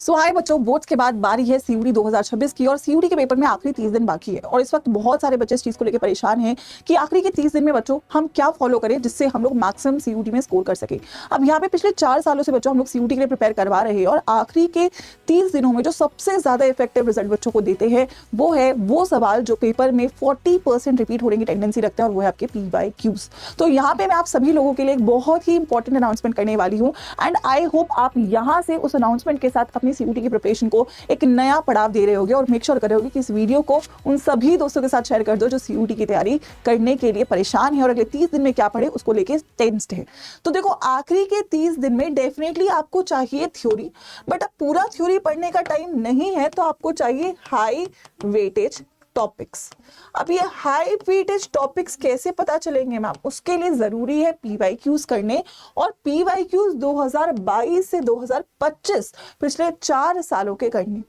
हाय बच्चों, बोर्ड्स के बाद बारी है सीयूटी 2026 की और सीयूटी के पेपर में आखिरी 30 दिन बाकी है और इस वक्त बहुत सारे बच्चे इस चीज को लेकर परेशान हैं कि आखिरी के 30 दिन में बच्चों हम क्या फॉलो करें जिससे हम लोग मैक्सिमम सीयूटी में स्कोर कर सके। अब यहाँ पे पिछले 4 सालों से बच्चों हम लोग सीयूटी के लिए प्रिपेयर करवा रहे हैं और आखिरी के 30 दिनों में जो सबसे ज्यादा इफेक्टिव रिजल्ट बच्चों को देते हैं वो है वो सवाल जो पेपर में 40% रिपीट होने की टेंडेंसी रखते हैं और वो है आपके PYQs। तो यहाँ पे मैं आप सभी लोगों के लिए एक बहुत ही इंपॉर्टेंट अनाउंसमेंट करने वाली हूँ एंड आई होप आप यहाँ से उस अनाउंसमेंट के साथ अपनी सीयूटी की प्रिपरेशन को एक नया पड़ाव दे रहे होगे और मेक श्योर कर रहे होगे कि इस वीडियो को उन सभी दोस्तों के साथ शेयर कर दो जो सीयूटी की तैयारी करने के लिए परेशान है और अगले 30 दिन में क्या पढ़े उसको लेके टेंस्ड है। तो देखो, आखिरी के 30 दिन में डेफिनेटली आपको चाहिए थ्योरी, बट अब पूरा थ्योरी पढ़ने का टाइम नहीं है तो आपको चाहिए हाई वेटेज टॉपिक्स। अब ये हाई वेटेज टॉपिक्स कैसे पता चलेंगे मैम, उसके लिए जरूरी है PYQs करने और PYQs 2022 से 2025 पिछले 4 सालों के करने।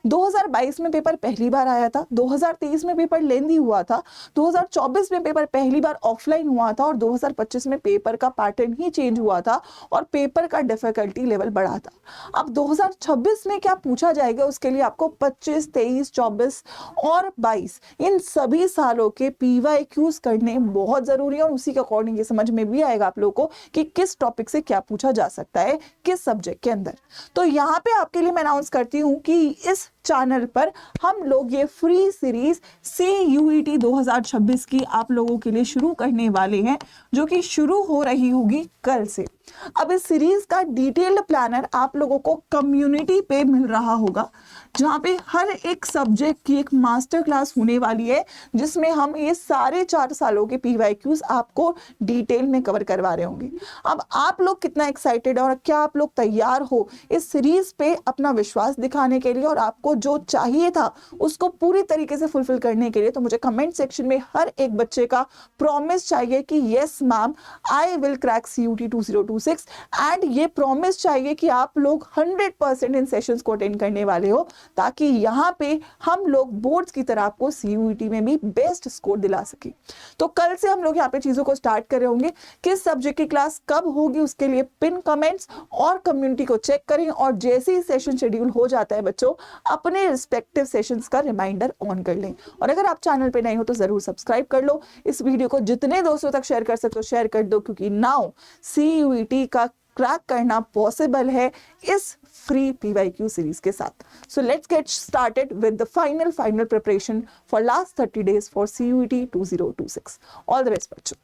2022 में पेपर पहली बार आया था, 2023 में पेपर लेंदी हुआ था, 2024 में पेपर पहली बार ऑफलाइन हुआ था और 2025 में पेपर का पैटर्न ही चेंज हुआ था और पेपर का डिफिकल्टी लेवल बढ़ा था। अब 2026 में क्या पूछा जाएगा उसके लिए आपको 25, 23, 24 और 22 इन सभी सालों के PYQs करने बहुत जरूरी है और उसी के अकॉर्डिंग ये समझ में भी आएगा आप लोगों को कि किस टॉपिक से क्या पूछा जा सकता है किस सब्जेक्ट के अंदर। तो यहाँ पे आपके लिए मैं अनाउंस करती हूँ कि इस चैनल पर हम लोग ये फ्री सीरीज CUET 2026 की आप लोगों के लिए शुरू करने वाले हैं जो कि शुरू हो रही होगी कल से। अब इस सीरीज का डिटेल्ड प्लानर आप लोगों को कम्युनिटी पे मिल रहा होगा जहां पे हर एक सब्जेक्ट की एक मास्टर क्लास होने वाली है जिसमें हम ये सारे 4 सालों के PYQs आपको डिटेल में कवर करवा रहे होंगे। अब आप लोग कितना एक्साइटेड है और क्या आप लोग तैयार हो इस सीरीज पे अपना विश्वास दिखाने के लिए और आपको जो चाहिए था उसको पूरी तरीके से फुलफिल करने के लिए, तो मुझे कमेंट सेक्शन में हर एक बच्चे का प्रॉमिस चाहिए कि yes ma'am I will crack CUET 2026 and ये प्रॉमिस चाहिए कि आप लोग 100% इन सेशंस को अटेंड करने वाले हो ताकि यहाँ पे हम लोग बोर्ड्स की तरह आपको CUET में भी बेस्ट स्कोर दिला सके। तो कल से हम लोग यहाँ पे चीजों को स्टार्ट कर रहे होंगे। किस सब्जेक्ट की क्लास कब होगी उसके लिए पिन कमेंट्स और कम्युनिटी को चेक करें और जैसे ही सेशन शेड्यूल हो जाता है बच्चों अपने रिस्पेक्टिव सेशंस का रिमाइंडर ऑन कर लें और अगर आप चैनल पे नए हो तो जरूर सब्सक्राइब कर लो। इस वीडियो को जितने दोस्तों तक शेयर कर सकते हो शेयर कर दो क्योंकि नाउ CUET का क्रैक करना पॉसिबल है इस फ्री PYQ सीरीज के साथ। So let's get started with the final preparation for last 30 days for CUET 2026। All the best बच्चों।